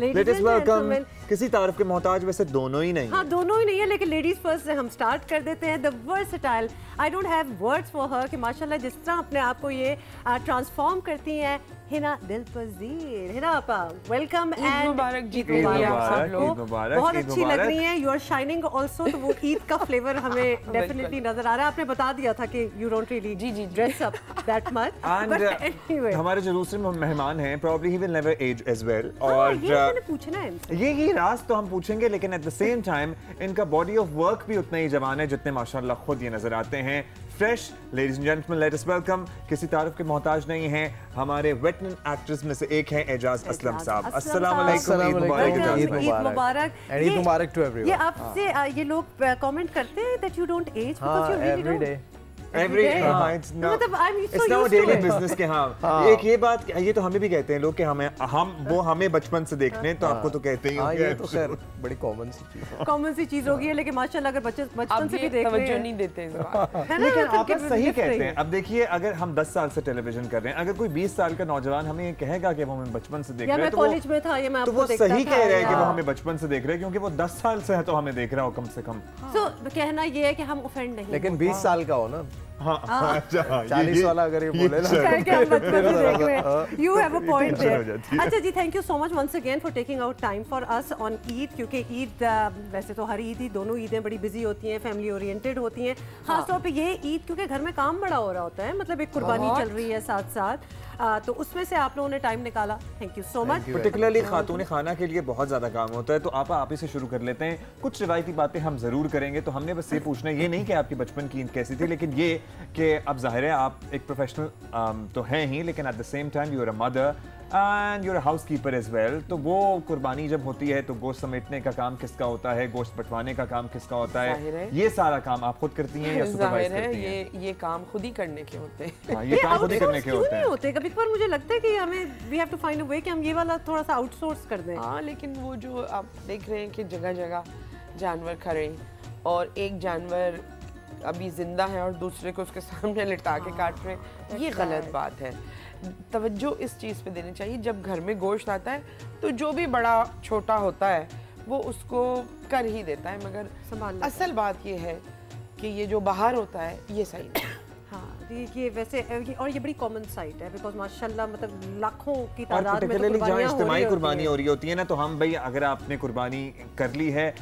Ladies welcome. किसी तारीफ के मोहताज वैसे दोनों ही नहीं। हाँ दोनों ही नहीं है, लेकिन लेडीज फर्स्ट से हम स्टार्ट कर देते हैं। The versatile, I don't have words for her कि माशाल्लाह जिस तरह अपने आप को ये ट्रांसफॉर्म करती हैं। हिना दिलपजीर, हिना आपा वेलकम एंड मुबारक जी। बहुत अच्छी लग रही हैं, यू आर शाइनिंग आल्सो। तो वो ईद का फ्लेवर हमें डेफिनेटली नजर आ रहा है। आपने बता दिया था कि यू डोंट रियली जी dress up that much, but anyway हमारे जो दूसरे मेहमान हैं probably he will never age as well. और ये मैंने पूछना है इनसे, ये राज तो हम पूछेंगे, लेकिन एट द सेम टाइम इनका बॉडी ऑफ वर्क भी उतना ही जवान है जितने माशाल्लाह खुद ये नजर आते हैं। Fresh, ladies and gentleman, let us welcome, किसी तारीफ के मोहताज नहीं हैं, हमारे वेटरन एक्ट्रेस में से एक हैं एजाज असलम साहब। अस्सलाम वालेकुम, ईद मुबारक। ईद मुबारक, ईद मुबारक टू एवरीवन। ये आपसे ये लोग कमेंट करते हैं that you don't age because you really don't it's now a daily business के। हाँ एक ये बात, ये तो हमें भी कहते हैं लोग कि हमें बचपन से देखने, तो आपको तो कहते ही होंगे। ये तो खैर बड़ी कॉमन सी चीज होगी है, लेकिन माशाल्लाह अगर बचपन से भी देख रहे हैं नहीं देते लेकिन आप सही कहते हैं। अब देखिए, अगर हम 10 साल से टेलीविजन कर रहे हैं, अगर कोई 20 साल का नौजवान हमें ये कहेगा कि वो हमें बचपन से देख रहे हैं, कॉलेज में था ये मैं तो वो सही कह रहे हैं कि वो हमें बचपन से देख रहे हैं, क्योंकि वो 10 साल से है तो हमें देख रहा हो कम से कम। तो कहना ये है कि हम ऑफेंड नहीं, लेकिन 20 साल का हो ना। हाँ 40 वाला अगर ये बोले ना, you have a point there। अच्छा जी, thank you so much once again for taking out time for us on Eid, क्योंकि ईद वैसे तो हर ईद ही, दोनों ईदें बड़ी बिजी होती हैं, फैमिली ओरिएंटेड होती हैं। खासतौर पे ये ईद क्योंकि घर में काम बड़ा हो रहा होता है, मतलब एक कुर्बानी चल रही है साथ साथ, तो उसमें से आप लोगों ने टाइम निकाला, thank you so much. Particularly खातून खाना के लिए बहुत ज़्यादा काम होता है, तो आप ही से शुरू कर लेते हैं। कुछ रिवायती बातें हम ज़रूर करेंगे, तो हमने बस ये पूछना है, ये नहीं कि आपकी बचपन की ईद कैसी थी, लेकिन ये कि अब जाहिर है आप एक प्रोफेशनल तो हैं ही, लेकिन at the same time you are a mother and you are housekeeper as well. तो वो कुर्बानी जब होती है तो गोश्त समेटने का काम किसका होता है, गोश्त बटवाने का काम किसका होता है, ये सारा काम आप खुद करती हैं या सुपरवाइज करती हैं? ये काम खुद ही करने के होते हैं। ये काम खुद ही करने के होते हैं। कभी कभार मुझे लगता है कि हमें we have to find a way कि हम ये वाला थोड़ा सा आउटसोर्स कर दें। हाँ, लेकिन वो जो आप देख रहे हैं कि जगह जगह जानवर खड़े और एक जानवर अभी जिंदा है और दूसरे को उसके सामने लिटा के काट रहे हैं, ये गलत बात है। तवज्जो इस चीज़ पे देनी चाहिए, जब घर में गोश्त आता है तो जो भी बड़ा छोटा होता है वो उसको कर ही देता है, मगर असल बात ये है कि ये जो बाहर होता है ये सही नहीं। हाँ, ये वैसे और ये बड़ी कॉमन साइट है, बिकॉज माशाल्लाह मतलब लाखों की तादाद में जहाँ इज्तिमाई कुर्बानी हो रही होती है ना, तो हम भाई अगर आपने कुर्बानी कर ली है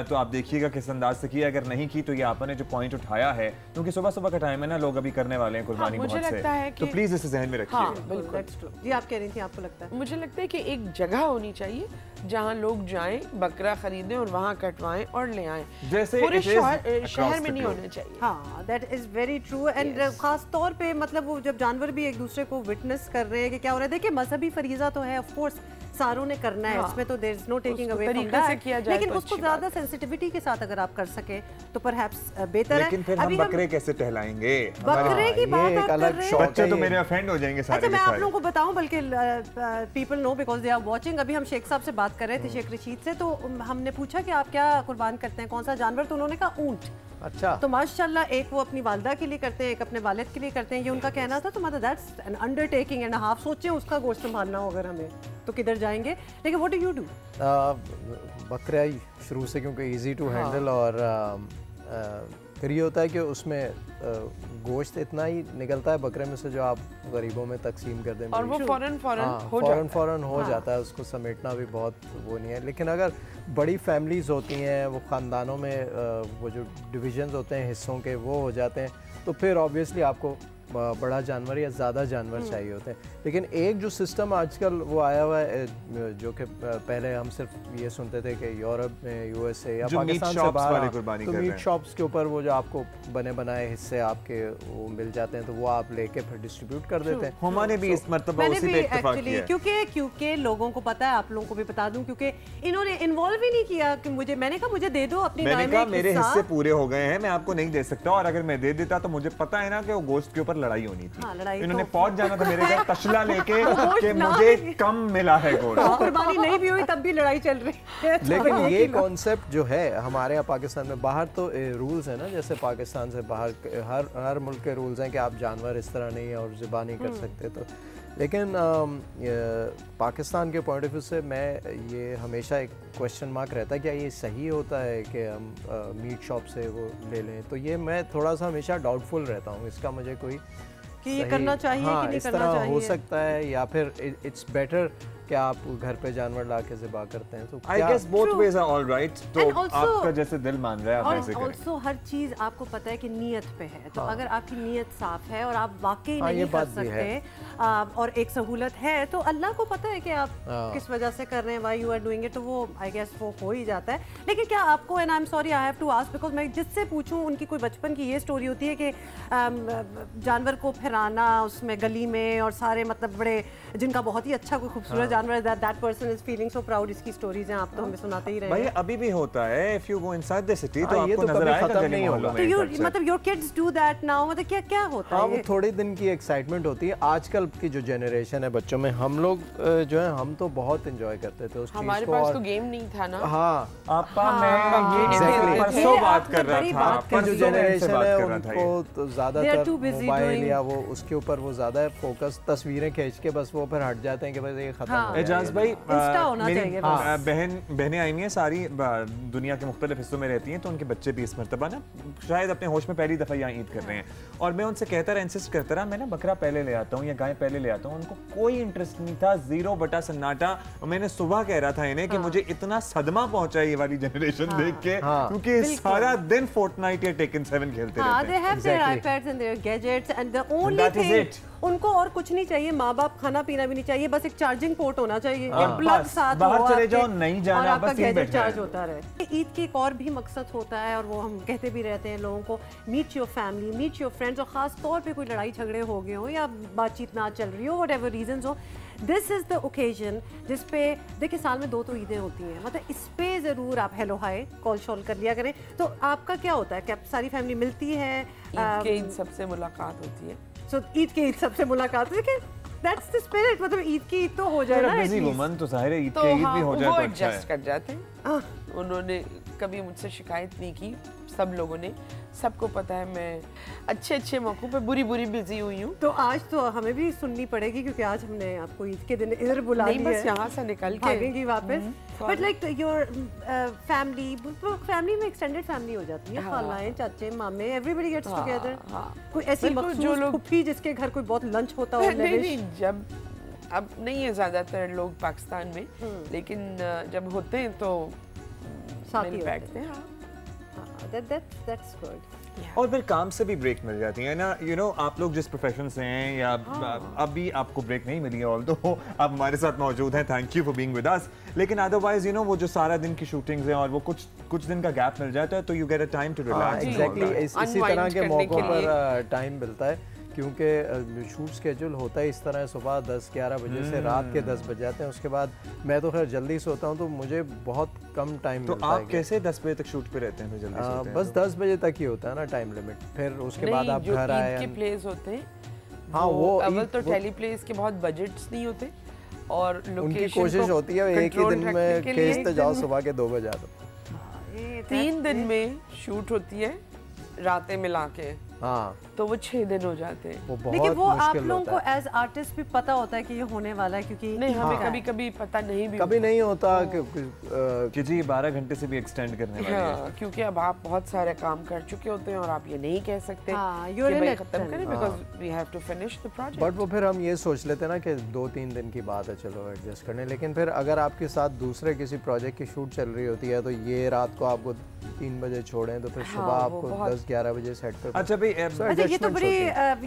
तो आप देखिएगा किस अंदाज से किया, अगर नहीं की तो ये आपने जो पॉइंट उठाया है, क्योंकि सुबह सुबह का टाइम है ना, लोग अभी करने वाले हैं कुर्बानी बहुत से, तो प्लीज इसे ज़हन में रखिए। हाँ, बिल्कुल जी, आप कह रही थी आपको लगता है? मुझे लगता है कि एक जगह होनी चाहिए जहाँ लोग जाएं, बकरा खरीदें और वहाँ कटवाएं और ले आएं, जैसे पूरे शहर में नहीं होना चाहिए। हाँ, that is very true. And खास तौर पे मतलब वो जब जानवर भी एक दूसरे को विटनेस कर रहे हैं कि क्या हो रहा है। देखिए, मजहबी फरीजा तो है, ऑफ कोर्स सारों ने करना है, इसमें तो there is no taking away from that, लेकिन उसको ज्यादा सेंसिटिविटी के साथ अगर आप कर सके तो परहैप्स बेहतर है। लेकिन फिर हम बकरे कैसे टहलाएंगे? बकरे की बात आप कर रहे हैं, बच्चे तो मेरे ऑफेंड हो जाएंगे सारे। अच्छा, मैं आप लोगों को बताऊं, बल्कि people know because they are watching. अभी हम शेख साहब से बात कर रहे थे, शेख रशीद से, तो हमने पूछा कि आप क्या कुर्बान करते हैं, कौन सा जानवर, तो उन्होंने कहा ऊंट। अच्छा, तो माशाल्लाह एक वो अपनी वालदा के लिए करते हैं, एक अपने वालिद के लिए करते हैं, ये उनका कहना था। तो मतलब that's an undertaking and half. सोचें उसका गोश्त संभालना हो अगर हमें, तो किधर जाएंगे। लेकिन व्हाट डू यू डू? बकरा ही शुरू से, क्योंकि इजी टू हैंडल, और फिर ये होता है कि उसमें गोश्त इतना ही निकलता है बकरे में से जो आप गरीबों में तकसीम कर दें, और वो फौरन हो जाता है। उसको समेटना भी बहुत वो नहीं है। लेकिन अगर बड़ी फैमिलीज़ होती हैं, वो ख़ानदानों में वो जो डिविजन्स होते हैं हिस्सों के, वो हो जाते हैं, तो फिर ऑब्वियसली आपको बड़ा जानवर या ज़्यादा जानवर चाहिए होते हैं। लेकिन एक जो सिस्टम आजकल वो आया हुआ है, जो कि पहले हम सिर्फ ये सुनते थे कि यूरोप में, यूएसए या पाकिस्तान से बाहर, तो मीट शॉप्स के ऊपर वो जो आपको बने बनाए हिस्से आपके वो मिल जाते हैं, तो वो आप लेके फिर डिस्ट्रीब्यूट कर देते हैं। हमारे भी इस मर्तबा उसी पे इत्तेफाक किया है, क्योंकि लोगों को पता है, आप लोगों को भी बता दूं, क्योंकि इन्होंने इन्वॉल्व ही नहीं किया कि मैंने कहा मुझे दे दो अपनी, मैंने कहा मेरे हिस्से पूरे हो गए हैं, मैं आपको नहीं दे सकता, और अगर मैं दे देता तो मुझे पता है ना कि वो गोश्त के ऊपर लड़ाई होनी थी। इन्होंने पहुंच जाना था मेरे घर तशला लेके कि मुझे कम मिला है गोश्त। कुर्बानी नहीं भी हुई तब भी लड़ाई चल रही है। लेकिन ये कॉन्सेप्ट जो है हमारे यहाँ पाकिस्तान में, बाहर तो रूल्स है ना, जैसे पाकिस्तान से बाहर हर मुल्क के रूल्स हैं कि आप जानवर इस तरह नहीं और ज़िबा नहीं कर सकते। तो लेकिन पाकिस्तान के पॉइंट ऑफ व्यू से मैं ये हमेशा एक क्वेश्चन मार्क रहता है क्या ये सही होता है कि हम मीट शॉप से वो ले लें, तो ये मैं थोड़ा सा हमेशा डाउटफुल रहता हूँ, इसका मुझे कोई कि ये करना चाहिए हाँ, कि नहीं इस करना तरह चाहिए हो सकता है, या फिर इट्स बेटर कि आप घर पे जानवर ला के ज़िबा करते हैं, तो I guess both ways are all right. तो And also- आपका जैसे दिल मान रहा है आप और ऐसे करें। ऑल्सो हर चीज आपको पता है कि नीयत पे है, तो अगर आपकी नीयत साफ है और आप वाकई हाँ, ये नहीं कर बात भी है। सकते और एक सहूलत है, तो अल्लाह को पता है कि आप किस वजह से कर रहे हैं, why you are doing it, तो वो आई गेस वो हो ही जाता है। लेकिन क्या आपको, and I am sorry I have to ask because मैं जिससे पूछूं उनकी कोई बचपन की ये स्टोरी होती है कि जानवर को फिराना उसमें गली में और सारे मतलब बड़े जिनका बहुत ही अच्छा कोई खूबसूरत जानवर है, that person is feeling so proud, इसकी स्टोरीज हैं आप तो हमें सुनाते ही रहे भाई हैं। अभी भी होता है, if you go inside the city तो हाँ, ये आपको तो नजर कभी आएगा खत्म गली नहीं मोहल्लों होगा। में तो culture। मतलब your kids do that now, मतलब क्या क्या होता हाँ, है? वो थोड़े दिन की एक्साइटमेंट होती है। आजकल की जो जनरेशन है बच्चों में, हम लोग जो है हम तो बहुत एंजॉय करते थे उस चीज हमारे को। पास और तो गेम नहीं था ना। हाँ, आपा मैं ये Exactly. परसों बात कर रहा बड़ी था, बात की जो परसों मैं इनसे जनरेशन बात है कर रहा था ये। उनको तो They are ज्यादातर too busy मोबाइल doing- या वो उसके ऊपर वो ज्यादा फोकस, तस्वीरें खींच के बस वो फिर हट जाते हैं कि बस ये खत्म हाँ। हो गया। एजाज भाई Insta होना मेरी चाहिए बहनें आई हुई हैं सारी दुनिया के मुख्तलिफ हिस्सों में रहती हैं, तो उनके बच्चे भी इस मरतबा ना शायद अपने होश में पहली दफ़ा यहाँ ईद कर रहे हैं, और मैं उनसे कहता रहा, इंसिस्ट करता रहा, मैं ना बकरा पहले ले आता हूँ या गाय पहले ले आता हूँ, उनको कोई इंटरेस्ट नहीं था, 0 बटा सन्नाटा। मैंने सुबह कह रहा था इन्हें कि मुझे इतना सदमा पहुंचा ये वाली जनरेशन देख के, क्योंकि सारा दिन फोर्टनाइट या टेकन 7 खेलते हाँ, रहते they हैं। have their Exactly. iPads and their gadgets and the only That is thing it. उनको और कुछ नहीं चाहिए, माँ बाप खाना पीना भी नहीं चाहिए, बस एक चार्जिंग पोर्ट होना चाहिए, हाँ, एक प्लग बस, साथ बाहर हो चले आपके, जाओ, नहीं जाना, और आपका बस यहीं गैजेट बैठना चार्ज है। होता रहे। ईद की एक और भी मकसद होता है, और वो हम कहते भी रहते हैं लोगों को, meet your family, meet your friends, और खास तौर पे कोई लड़ाई झगड़े हो गए हो या बातचीत ना चल रही हो, वट एवर रीजन हो, दिस इज़ द ओकेजन जिसपे देखिए साल में 2 तो ईदें होती हैं, मतलब इस पे ज़रूर आप हेलो हाय कॉल शॉल कर लिया करें। तो आपका क्या होता है, क्या सारी फैमिली मिलती है? ईद के ईद सबसे मुलाकात होती है। सो ईद के ईद सबसे मुलाकात, देखिए दैट्स द स्पिरिट, मतलब ईद की ईद तो हो जाए ना बिजी at least। वुमन तो जाहिर है ईद तो के ईद हाँ, भी हो वो जाए तो अच्छा एडजस्ट है। कर जाते हैं। उन्होंने कभी मुझसे शिकायत नहीं की, सब लोगों ने, सबको पता है मैं अच्छे अच्छे मौक़ों पे बुरी बुरी बिजी हुई हूँ। तो आज तो हमें भी सुननी पड़ेगी, क्योंकि आज हमने आपको ईद के दिन इधर बुला नहीं, लिया बस है, यहाँ से निकल के भागेंगी वापस। फौरन। बट लाइक योर फैमिली में एक्सटेंडेड फैमिली हो जाती है, हाँ। खालाएं, चाचे, मामे, एवरीबॉडी गेट्स हाँ, टुगेदर। हाँ। कोई ऐसी बिल्कुल, जो मखसूस लोग- फुफी जिसके घर कोई बहुत लंच होता हो, नहीं lavish? नहीं, जब अब नहीं है ज़्यादातर लोग पाकिस्तान में, लेकिन जब होते हैं तो साथ ही मिल होते बैठते हैं। हाँ। That's good. और फिर काम से भी ब्रेक मिल जाती है ना, you know, आप लोग जिस प्रोफेशन से हैं या अभी आपको ब्रेक नहीं मिली है, ऑल्दो आप हमारे साथ मौजूद हैं, thank you for being with us, लेकिन अदरवाइज यू नो वो जो सारा दिन की शूटिंग्स हैं और वो कुछ दिन का गैप मिल जाता है, तो you get a time to relax. Exactly इसी Unwind तरह के करने मौक़ों के पर टाइम मिलता है, क्योंकि शूट स्केड्यूल होता है इस तरह, सुबह 10-11 बजे से रात के 10 बज जाते हैं। उसके बाद मैं तो खैर जल्दी सोता हूँ, तो मुझे बहुत कम टाइम तो मिलता है। आप कैसे 10 बजे तक शूट पे रहते हैं, फिर जल्दी सोते हैं? बस 10 बजे तक ही होता है ना टाइम लिमिट, फिर उसके बाद आप जो घर ईद आए। के प्लेस होते हैं, हाँ, वो अव्वल ईद- तो वो- टेली प्लेस के बहुत बजट्स नहीं होते, और उनकी लोकेशन कोशिश होती है एक ही control दिन रखने में के लिए खींचते जाओ, सुबह के 2 बजे आ दो। 3 दिन में शूट होती है, रातें मिला के, हाँ, तो वो 6 दिन हो जाते हैं। वो बहुत लेकिन वो आप मुश्किल लोगों को होता है। एज आर्टिस्ट भी पता होता है कि ये होने वाला है, क्योंकि नहीं, हमें हाँ। कभी कभी पता नहीं भी कभी नहीं होता कि कि जी 12 घंटे से भी एक्सटेंड करने वाली है। हाँ, क्योंकि अब आप बहुत सारे काम कर चुके होते हैं और आप ये नहीं कह सकते हाँ, कि you're in भाई it खत्म then। करें, because we have to finish the project. But वो फिर हम ये सोच लेते हैं ना कि 2-3 दिन की बात है, चलो एडजस्ट करने, लेकिन फिर अगर आपके साथ दूसरे किसी प्रोजेक्ट की शूट चल रही होती है, तो ये रात को आपको 3 बजे छोड़ें, तो फिर हाँ, सुबह वो आपको बहुत- 10-11 बजे सेट पे। अच्छा भाई अच्छा, ये तो बड़ी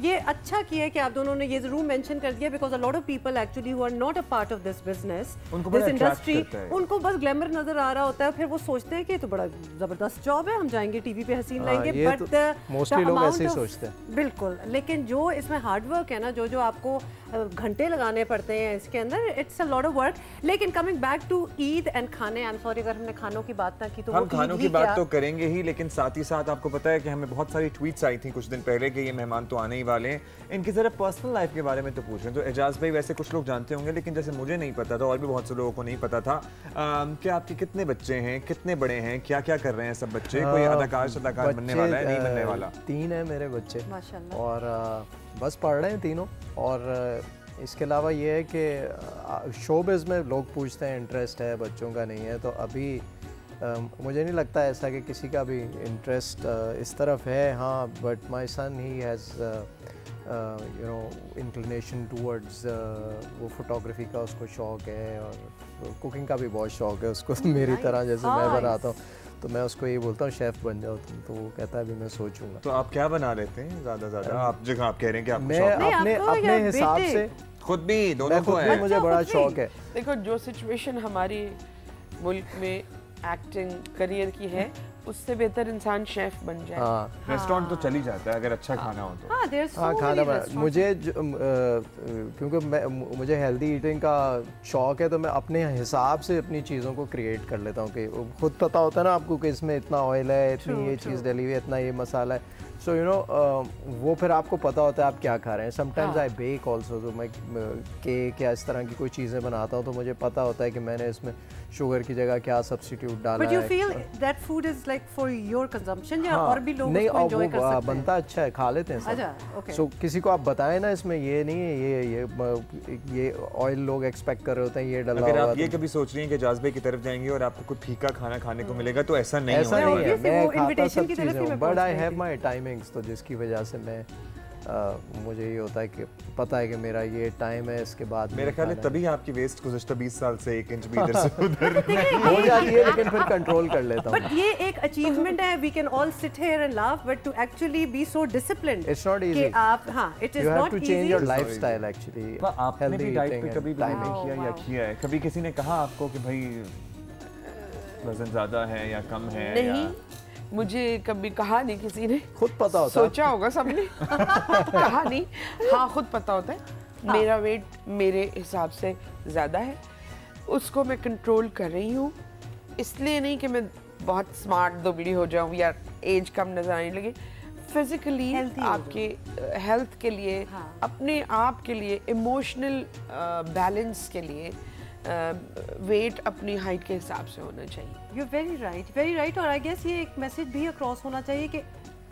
ये अच्छा किया है कि आप दोनों ने ये जरूर मेंशन कर दिया, because a lot of people actually who are not a part of this business, उनको दिस बड़ा attract इंडस्ट्री, करता है। उनको बस ग्लैमर नजर आ रहा होता है, फिर वो सोचते हैं कि ये तो बड़ा जबरदस्त जॉब है, हम जाएंगे टीवी पे हसीन हाँ, लाएंगे, ये बट तो mostly लोग ऐसे ही सोचते हैं। बिल्कुल, लेकिन जो इसमें हार्ड वर्क है ना, जो आपको घंटे लगाने पड़ते हैं इसके अंदर, it's a lot of work. लेकिन coming back to Eid and खाने, आई एम सॉरी अगर हमने खानों की बात ना की तो हम वो खानों ईद की ही बात क्या? तो करेंगे ही, लेकिन साथ ही साथ आपको पता है कि हमें बहुत सारी ट्वीट्स आई थी कुछ दिन पहले कि ये मेहमान तो आने ही वाले हैं, इनकी जरा पर्सनल लाइफ के बारे में तो पूछें। तो एजाज भाई वैसे कुछ लोग जानते होंगे, लेकिन जैसे मुझे नहीं पता था और भी बहुत से लोगों को नहीं पता था कि आपके कितने बच्चे हैं, कितने बड़े हैं, क्या क्या कर रहे हैं सब बच्चे, कोई अदाकार बनने वाला है, नहीं बनने वाला? 3 है मेरे बच्चे, माशाल्लाह। और बस पढ़ रहे हैं तीनों, और इसके अलावा ये है कि शोबिज़ में लोग पूछते हैं इंटरेस्ट है, बच्चों का नहीं है, तो अभी मुझे नहीं लगता ऐसा कि किसी का भी इंटरेस्ट इस तरफ है। हाँ, but my son he has you know inclination towards वो फोटोग्राफी का उसको शौक़ है, और कुकिंग का भी बहुत शौक़ है उसको। मेरी तरह जैसे मैं बनाता हूँ, तो मैं उसको ये बोलता हूँ शेफ़ बन जाओ तुम, तो वो कहता है अभी मैं सोचूंगा। तो आप क्या बना लेते हैं ज़्यादा? आप जगह आप कह रहे हैं कि आपको मैं शौक है। अपने हिसाब से खुद भी दोनों को है। मुझे बड़ा शौक है। देखो, जो सिचुएशन हमारी मुल्क में एक्टिंग करियर की है, उससे बेहतर इंसान शेफ बन जाए। रेस्टोरेंट तो चल ही जाता है अगर अच्छा खाना हो तो। खाना मुझे क्योंकि मुझे हेल्दी ईटिंग का शौक है, तो मैं अपने हिसाब से अपनी चीज़ों को क्रिएट कर लेता हूँ कि खुद पता होता है ना आपको कि इसमें इतना ऑयल है, इतनी ये चीज़ डली हुई है, इतना ये मसाला है। सो यू नो वो फिर आपको पता होता है आप क्या खा रहे हैं। समटाइम्स आई बेक ऑल्सो, तो मैं केक या इस तरह की कोई चीज़ें बनाता हूँ, तो मुझे पता होता है कि मैंने इसमें शुगर की जगह क्या सब्स्टिट्यूट डाला है। But you feel that food is like for your consumption या और भी लोग उसको enjoy कर सकते हैं? बनता अच्छा है, खा लेते हैं सब। अच्छा, okay. So किसी को आप बताएं ना इसमें ये नहीं है, ये ऑयल लोग एक्सपेक्ट कर रहे होते हैं, ये डला हुआ। अगर आप ये कभी सोच रही हैं कि जाज़बे की तरफ जाएंगी और आपको कुछ फीका खाना खाने को मिलेगा, तो ऐसा नहीं है। मैं खाता सब चीज़ें हूँ, but I have my timings, तो जिसकी वजह से मैं मुझे ये होता है कि पता है कि मेरा ये टाइम है, इसके बाद मेरा ख्याल है तभी आपकी वेस्ट गुज़श्ता 20 साल से 1 इंच भी इधर से उधर हो जाती है, लेकिन फिर कंट्रोल कर लेता हूँ। बट ये एक अचीवमेंट है, we can all sit here and laugh, but to actually be so disciplined, it's not easy. आप it is not easy, to change your lifestyle actually. आपने भी डाइट पे कभी टाइमिंग किया या किया है? कभी किसी ने कहा आपको कि भाई वजन ज्यादा है या कम है? नहीं, मुझे कभी कहा नहीं किसी ने। खुद पता होता सोचा होगा सबने कहा नहीं। हाँ, खुद पता होता है। मेरा वेट मेरे हिसाब से ज़्यादा है, उसको मैं कंट्रोल कर रही हूँ। इसलिए नहीं कि मैं बहुत स्मार्ट दुबली हो जाऊँ या एज कम नज़र आने लगे। फिजिकली आपके हेल्थ के लिए, अपने आप के लिए, इमोशनल बैलेंस के लिए वेट अपनी हाइट के हिसाब से होना चाहिए। You very right. और आई गेस ये एक मैसेज भी अक्रॉस होना चाहिए कि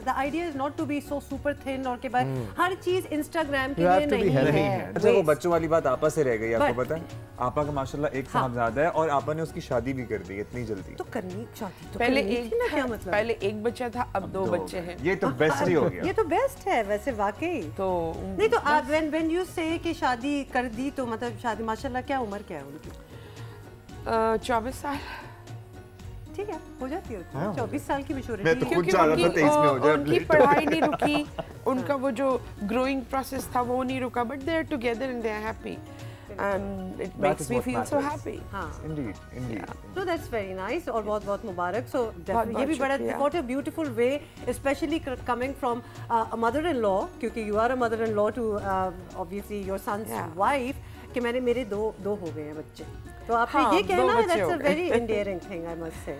the idea is not to be so super thin, और के बाद हर चीज इंस्टाग्राम के लिए नहीं है। अच्छा, वो बच्चों वाली बात आपा से रह गई। आपको पता है आपा का माशाल्लाह एक साहबजादा है, और आपा ने उसकी शादी भी कर दी इतनी जल्दी। तो करनी शादी तो पहले एक ना, क्या मतलब? पहले एक बच्चा था, अब 2 बच्चे हैं। ये तो बेस्ट ही हो गया। ये तो बेस्ट है वैसे, वाकई। तो नहीं तो आप व्हेन यू से कि शादी कर दी, तो मतलब शादी माशाल्लाह क्या उम्र क्या है उनकी? 24 साल। ठीक है, हो जाती है 24 साल की मैच्योरिटी। मैं तो खुद चाह रहा था 23 में हो जाए। उनकी पढ़ाई नहीं रुकी, उनका वो जो ग्रोइंग प्रोसेस था वो नहीं रुका, but they are together and they are happy, and it makes me feel so happy. हां, indeed. So that's very nice और बहुत मुबारक। So ये भी बड़ा, what a beautiful way, especially coming from a mother-in-law, क्योंकि you are a mother-in-law to obviously your son's wife, कि मेरे 2 हो गए हैं बच्चे, तो आपने ये कहना, that's a very endearing thing I must say.